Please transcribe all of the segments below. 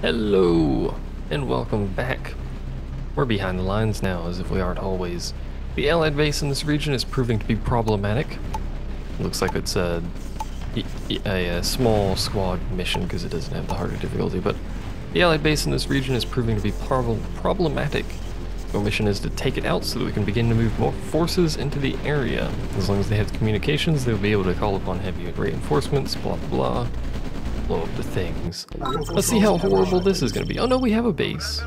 Hello, and welcome back. We're behind the lines now, as if we aren't always. The Allied base in this region is proving to be problematic. Looks like it's a small squad mission because it doesn't have the harder difficulty, but the Allied base in this region is proving to be problematic. Our mission is to take it out so that we can begin to move more forces into the area. As long as they have communications, they'll be able to call upon heavy reinforcements, blah blah blah. Blow up the things. Let's see how horrible this is going to be. Oh no, we have a base.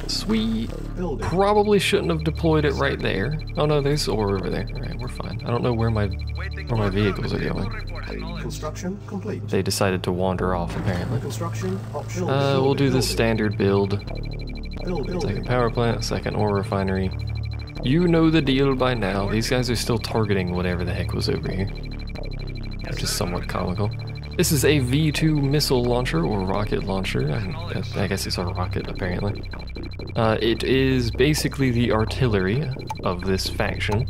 Sweet. Probably shouldn't have deployed it right there. Oh no, there's ore over there. Alright, we're fine. I don't know where my vehicles are going. Construction complete. They decided to wander off apparently. Construction optional. We'll do the standard build. Second power plant, second ore refinery. You know the deal by now. These guys are still targeting whatever the heck was over here, which is somewhat comical. This is a V2 missile launcher, or rocket launcher. I guess it's a rocket, apparently. It is basically the artillery of this faction.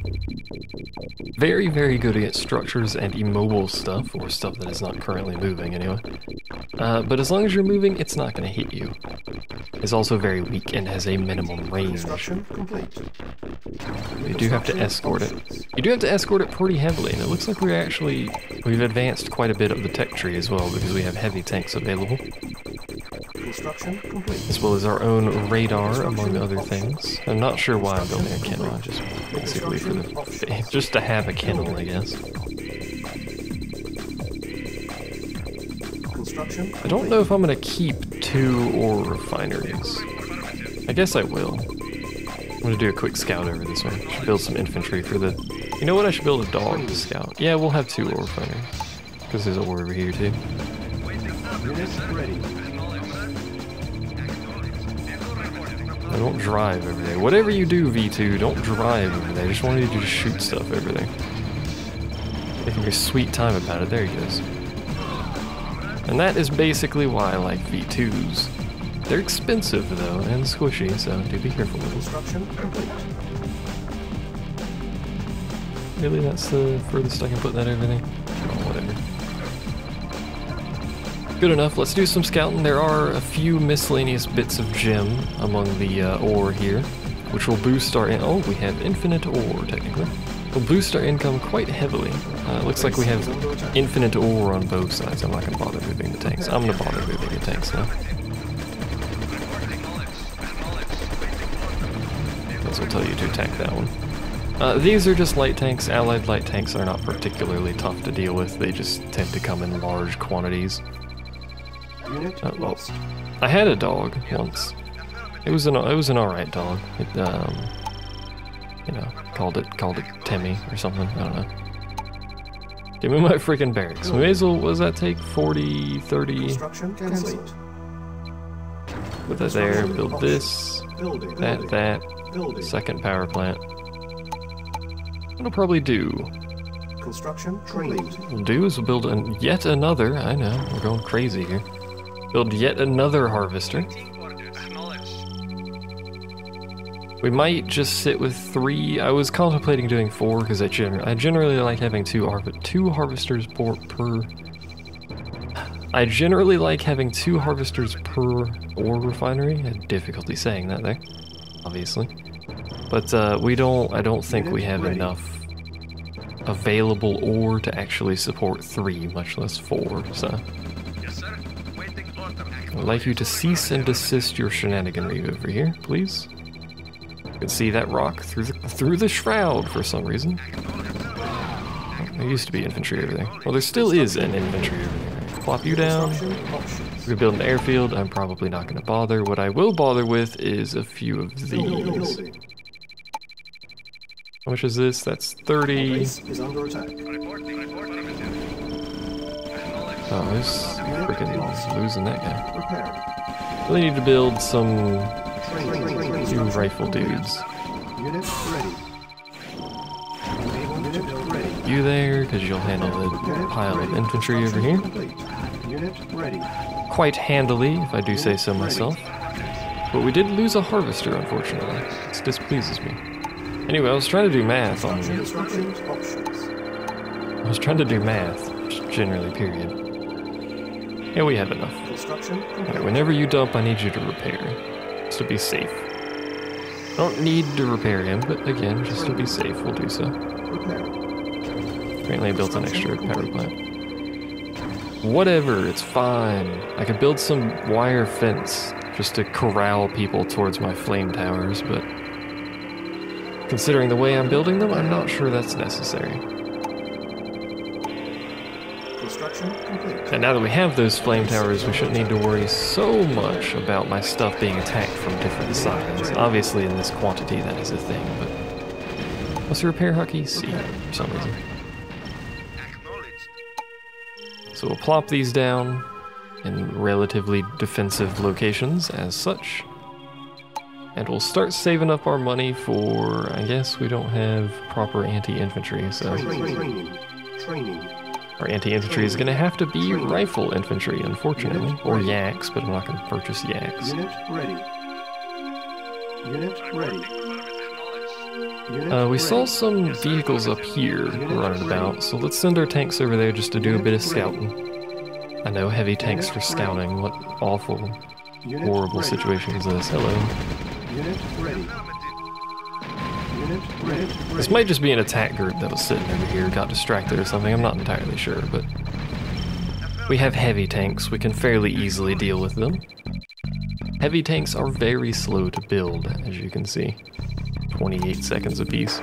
Very, very good against structures and immobile stuff, or stuff that is not currently moving, anyway. But as long as you're moving, it's not going to hit you. It's also very weak and has a minimum range. You do have to escort it. You do have to escort it pretty heavily, and it looks like we've advanced quite a bit of the tech tree as well, because we have heavy tanks available. As well as our own radar, among other things. I'm not sure why I'm building a kennel, just basically for the just to have a kennel, I guess. I don't know if I'm gonna keep 2 ore refineries. I guess I will. I'm gonna do a quick scout over this one. Should build some infantry for the... You know what? I should build a dog to scout. Yeah, we'll have 2 ore refineries. Because there's ore over here too. I don't drive over there. Whatever you do, V2, don't drive over there. I just wanted you to shoot stuff over there. Taking your sweet time about it. There he goes. And that is basically why I like V2s. They're expensive though, and squishy, so do be careful with them. Really, that's the furthest I can put that over there? Oh, whatever. Good enough, let's do some scouting. There are a few miscellaneous bits of gem among the ore here, which will boost our... Oh, we have infinite ore, technically. Will boost our income quite heavily. Looks like we have infinite ore on both sides. I'm not going to bother moving the tanks. I'm going to bother moving the tanks now. This will tell you to attack that one. These are just light tanks. Allied light tanks are not particularly tough to deal with. They just tend to come in large quantities. Well, I had a dog once. It was an alright dog. It, you know, called it Timmy or something. I don't know. Give me my freaking barracks. We may as well, what does that take? 40, 30? Put that there, build this, that, second power plant. What'll probably do? Construction What we'll do is we'll build yet another, I know, we're going crazy here. Build yet another harvester. We might just sit with 3. I was contemplating doing 4 because I generally like having 2 harvesters per. I generally like having 2 harvesters per ore refinery. I had difficulty saying that there, obviously. But I don't think we have enough available ore to actually support 3, much less 4. So I'd like you to cease and desist your shenaniganry over here, please. You can see that rock through the shroud for some reason. Oh, there used to be infantry over there. Well, there still is an infantry over there. Plop you down. We're gonna build an airfield. I'm probably not gonna bother. What I will bother with is a few of these. How much is this? That's 30. Oh, there's freaking losing that guy. Really need to build some new rifle dudes. You there, because you'll handle the pile of infantry over here. Quite handily, if I do say so myself. But we did lose a harvester, unfortunately. This displeases me. Anyway, I was trying to do math on... I was trying to do math, generally, period. Yeah, we have enough. Construction complete. Alright, whenever you dump, I need you to repair. Just to be safe. I don't need to repair him, but again, just to be safe, we'll do so. Repair. Apparently I built an extra power plant. Whatever, it's fine. I could build some wire fence just to corral people towards my flame towers, but considering the way I'm building them, I'm not sure that's necessary. Construction complete. And now that we have those flame towers, we shouldn't need to worry so much about my stuff being attacked from different sides. Obviously in this quantity that is a thing, but... What's the repair hotkey? C, for some reason. So we'll plop these down in relatively defensive locations as such. And we'll start saving up our money for, I guess we don't have proper anti-infantry, so... Training. Our anti-infantry is going to have to be rifle infantry, unfortunately. Or yaks, but I'm not going to purchase yaks. Unit ready. Unit ready. We saw some vehicles up here running about, so let's send our tanks over there just to do a bit of scouting. I know, heavy tanks for scouting. What awful, horrible situation is this? Hello. Unit ready. Unit ready. This might just be an attack group that was sitting over here, got distracted or something, I'm not entirely sure, but... We have heavy tanks, we can fairly easily deal with them. Heavy tanks are very slow to build, as you can see. 28 seconds apiece.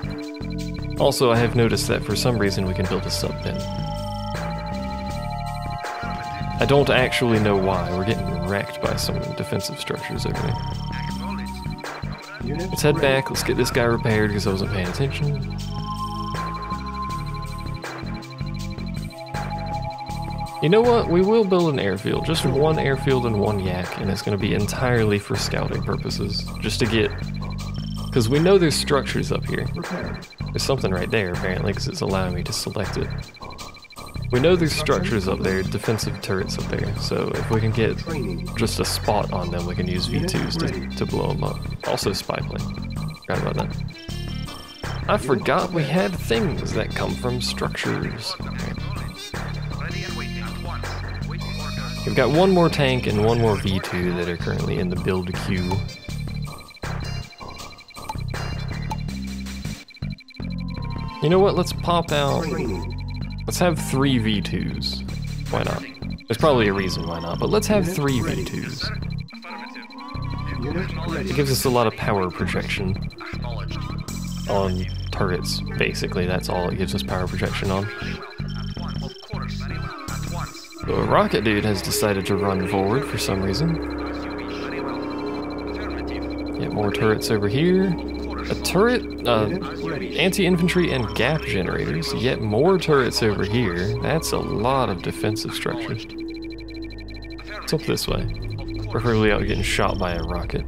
Also, I have noticed that for some reason we can build a sub-bin. I don't actually know why, we're getting wrecked by some defensive structures over there. Let's head back, let's get this guy repaired because I wasn't paying attention. You know what, we will build an airfield, just one airfield and one yak, and it's going to be entirely for scouting purposes, just to get... Because we know there's structures up here. There's something right there, apparently, because it's allowing me to select it. We know there's structures up there, defensive turrets up there, so if we can get just a spot on them, we can use V2s to blow them up. Also spy plane. Forgot about that. I forgot we had things that come from structures. We've got one more tank and one more V2 that are currently in the build queue. You know what, let's pop out... Let's have 3 V2s. Why not? There's probably a reason why not, but let's have 3 V2s. It gives us a lot of power projection on turrets, basically. That's all it gives us power projection on. So a rocket dude has decided to run forward for some reason. Get more turrets over here. A turret, anti-infantry and gap generators. Yet more turrets over here. That's a lot of defensive structures. Let's up this way. Preferably out getting shot by a rocket.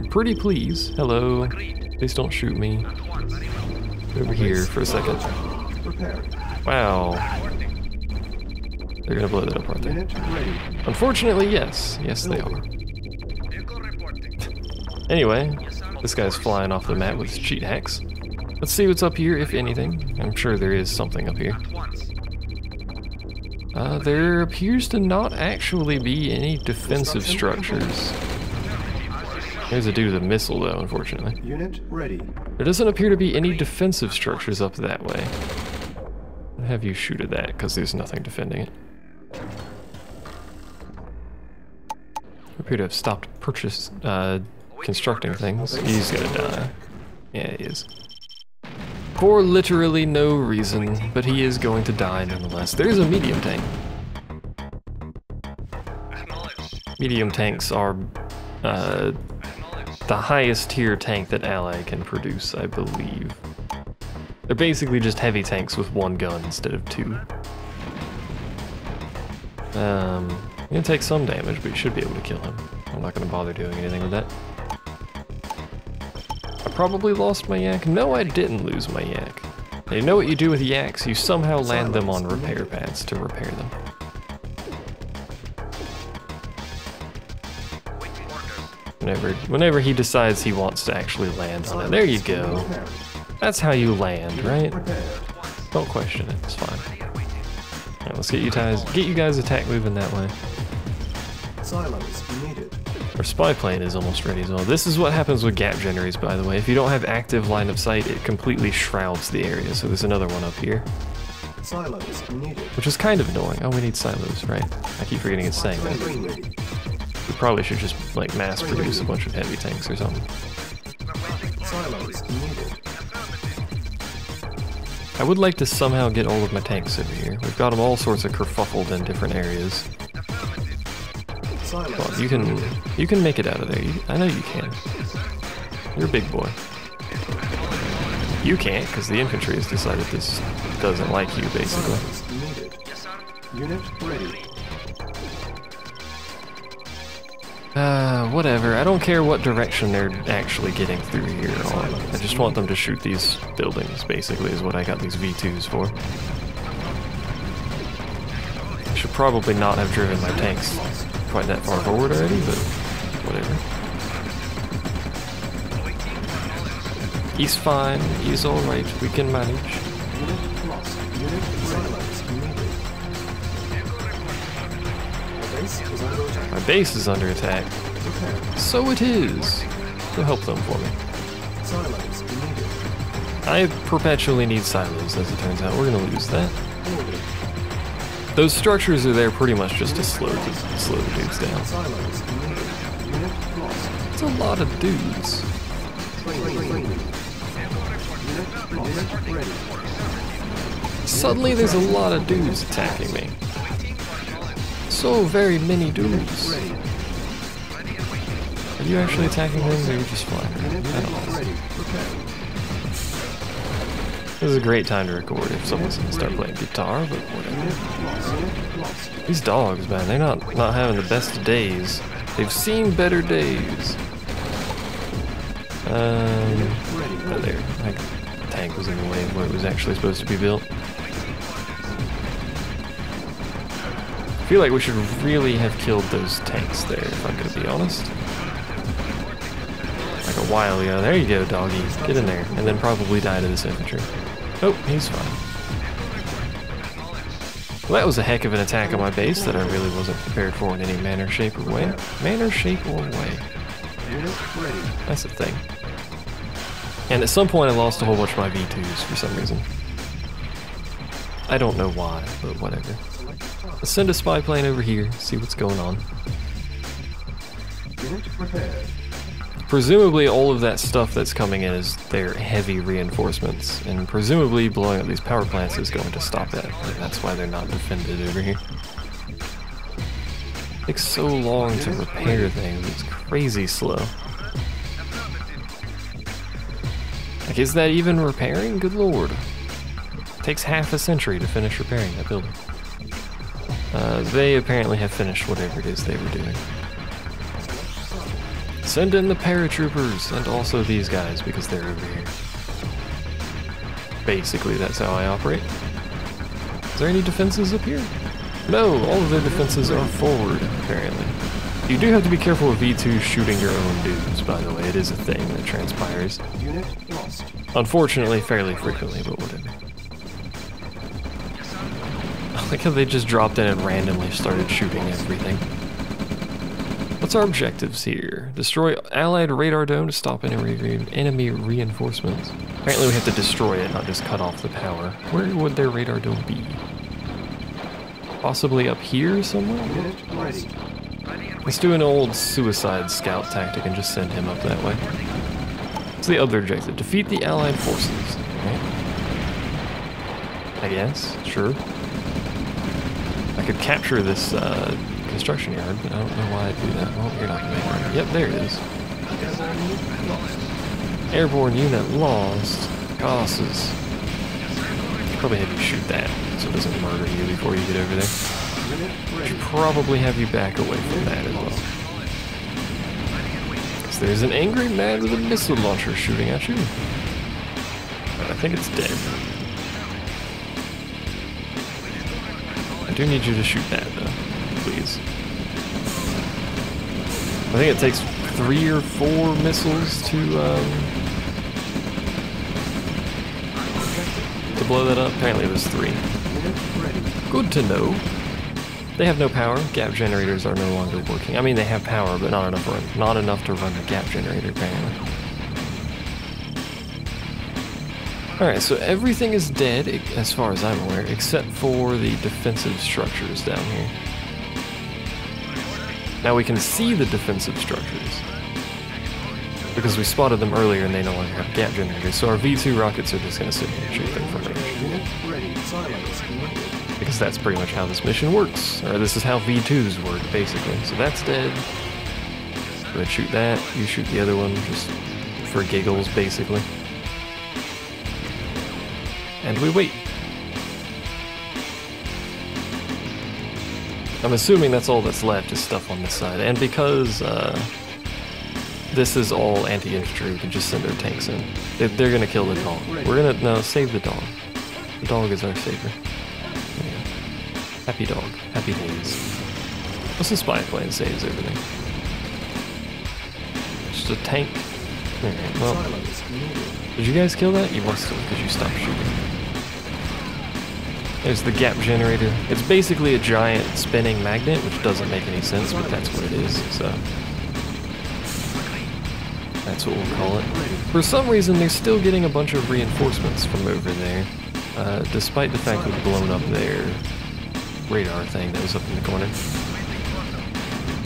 Pretty please. Hello. Please don't shoot me. Over here for a second. Wow. They're gonna blow that up, aren't they? Unfortunately, yes. Yes, they are. Anyway, this guy's flying off the map with his cheat hacks. Let's see what's up here, if anything. I'm sure there is something up here. There appears to not actually be any defensive structures. There's a dude with a missile, though, unfortunately. Unit ready. There doesn't appear to be any defensive structures up that way. I'll have you shoot at that, because there's nothing defending it. I appear to have stopped constructing things. He's gonna die. Yeah, he is. For literally no reason, but he is going to die nonetheless. There's a medium tank. Medium tanks are the highest tier tank that Ally can produce, I believe. They're basically just heavy tanks with one gun instead of 2. You're gonna take some damage, but you should be able to kill him. I'm not gonna bother doing anything with that. I probably lost my yak. No, I didn't lose my yak. Now, you know what you do with yaks? You somehow land them on repair pads to repair them. Whenever he decides he wants to actually land on it. There you go. That's how you land, right? Don't question it, it's fine. Alright, let's get you guys attack moving that way. Silos needed. Our spy plane is almost ready as well. This is what happens with gap generators, by the way. If you don't have active line of sight, it completely shrouds the area. So there's another one up here, Silos needed. which is kind of annoying. Oh, we need silos, right? I keep forgetting it's saying that. Train ready. We probably should just, like, mass produce a bunch of heavy tanks or something. Silos needed. I would like to somehow get all of my tanks over here. We've got them all sorts of kerfuffled in different areas. Silos. Well, you can make it out of there. I know you can. You're a big boy. You can't, because the infantry has decided this doesn't like you, basically. Silos needed. Unit ready. Whatever. I don't care what direction they're actually getting through here on. I just want them to shoot these buildings, basically, is what I got these V2s for. I should probably not have driven my tanks quite that far forward already, but whatever. He's fine. He's alright. We can manage. Unit lost. Unit silos needed. Our base is under attack. My base is under attack. Repair. So it is. Go help them for me. Silos needed. I perpetually need silos, as it turns out. We're gonna lose that. Ordered. Those structures are there pretty much just to slow the dudes down. Silos needed. Unit lost. It's a lot of dudes. Training. Unit lost. Unit ready. Suddenly there's a lot of dudes attacking me. So very many dudes. Ready. Are you actually attacking things or are you just flying around? Unit I don't know. ready. Prepare. This is a great time to record if someone's gonna start playing guitar, but whatever. Unit lost. Unit lost. These dogs, man, they're not having the best of days. They've seen better days. Ready. Oh, there. My tank was in the way of what it was actually supposed to be built. I feel like we should really have killed those tanks there, if I'm gonna be honest. Like a while ago. There you go, doggy. Get in there. And then probably die to this infantry. Oh, he's fine. Well, that was a heck of an attack on my base that I really wasn't prepared for in any manner, shape, or way. Manner, shape, or way. Unit ready. That's the thing. And at some point I lost a whole bunch of my V2s for some reason. I don't know why, but whatever. Let's send a spy plane over here, see what's going on. Unit prepared. Presumably all of that stuff that's coming in is their heavy reinforcements, and presumably blowing up these power plants is going to stop that. And that's why they're not defended over here. It takes so long to repair things, it's crazy slow. Like, is that even repairing? Good lord. It takes half a century to finish repairing that building. They apparently have finished whatever it is they were doing. Send in the paratroopers, and also these guys, because they're over here. Basically, that's how I operate. Is there any defenses up here? No, all of their defenses are forward, apparently. You do have to be careful with V2 shooting your own dudes, by the way. It is a thing that transpires. Unit lost. Unfortunately, fairly frequently, but whatever. I like how they just dropped in and randomly started shooting everything. What's our objectives here? Destroy Allied radar dome to stop enemy reinforcements. Apparently we have to destroy it, not just cut off the power. Where would their radar dome be? Possibly up here somewhere? Unit ready. Let's do an old suicide scout tactic and just send him up that way. What's the other objective? Defeat the Allied forces. Right? I guess, sure. I could capture this construction yard, but I don't know why I'd do that. Well, you're not gonna make it. Yep, there it is. Airborne unit lost. Causes. Probably have you shoot that, so it doesn't murder you before you get over there. Should probably have you back away from that as well. Because there's an angry man with a missile launcher shooting at you. I think it's dead. I do need you to shoot that though, please. I think it takes 3 or 4 missiles to blow that up. Apparently it was 3. Good to know. They have no power. Gap generators are no longer working. I mean, they have power, but not enough to run the gap generator, apparently. Alright, so everything is dead, as far as I'm aware, except for the defensive structures down here. Now we can see the defensive structures, because we spotted them earlier and they no longer have gap generators, so our V2 rockets are just going to sit here and shoot them from range. Because that's pretty much how this mission works, or this is how V2s work, basically. So that's dead. Go ahead, shoot that, you shoot the other one, just for giggles, basically. And we wait. I'm assuming that's all that's left is stuff on this side, and because this is all anti-infantry, we can just send our tanks in. They're gonna kill the dog. We're gonna save the dog. The dog is our savior. Yeah. Happy dog. Happy days. What's the spy plane saves everything? Just a tank. Alright, well. Did you guys kill that? You must have, because you stopped shooting. There's the gap generator. It's basically a giant spinning magnet, which doesn't make any sense, but that's what it is, so. That's what we'll call it. For some reason, they're still getting a bunch of reinforcements from over there, despite the fact we've blown up their radar thing that was up in the corner.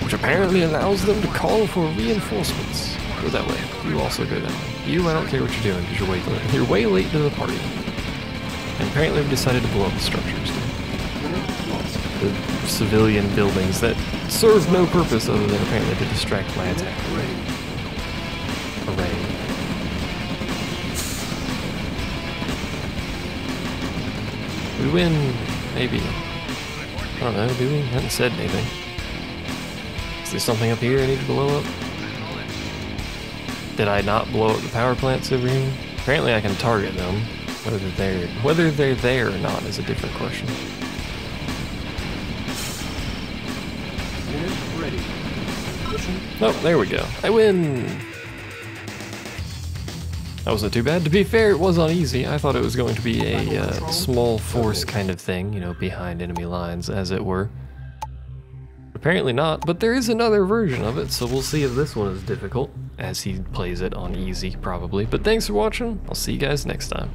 Which apparently allows them to call for reinforcements. Go that way. You also go that way. You, I don't care what you're doing, because you're way late to the party. And apparently we've decided to blow up the structures. The civilian buildings that serve no purpose other than apparently to distract my attack. Array. We win, maybe. I don't know, do we? I haven't said anything. Is there something up here I need to blow up? Did I not blow up the power plants over here? Apparently I can target them. Whether they're there or not is a different question. Oh, there we go. I win! That wasn't too bad. To be fair, it was on easy. I thought it was going to be a small force kind of thing, you know, behind enemy lines, as it were. Apparently not, but there is another version of it, so we'll see if this one is difficult, as he plays it on easy, probably. But thanks for watching. I'll see you guys next time.